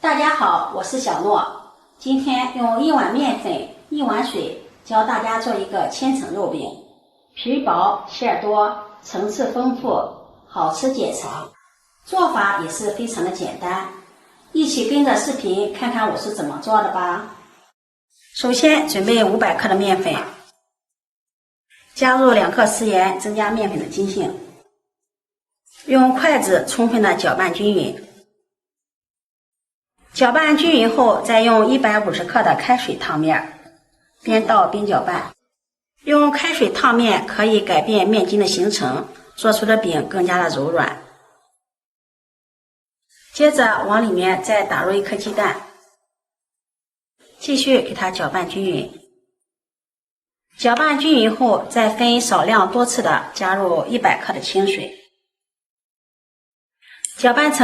大家好，我是小诺。今天用1碗面粉、1碗水教大家做一个千层肉饼，皮薄馅多，层次丰富，好吃解馋。做法也是非常的简单，一起跟着视频看看我是怎么做的吧。首先准备500克的面粉，加入2克食盐，增加面粉的筋性。用筷子充分的搅拌均匀。搅拌均匀后，再用150克的开水烫面，边倒边搅拌。用开水烫面可以改变面筋的形成，做出的饼更加的柔软。接着往里面再打入1颗鸡蛋，继续给它搅拌均匀。搅拌均匀后，再分少量多次的加入100克的清水，搅拌成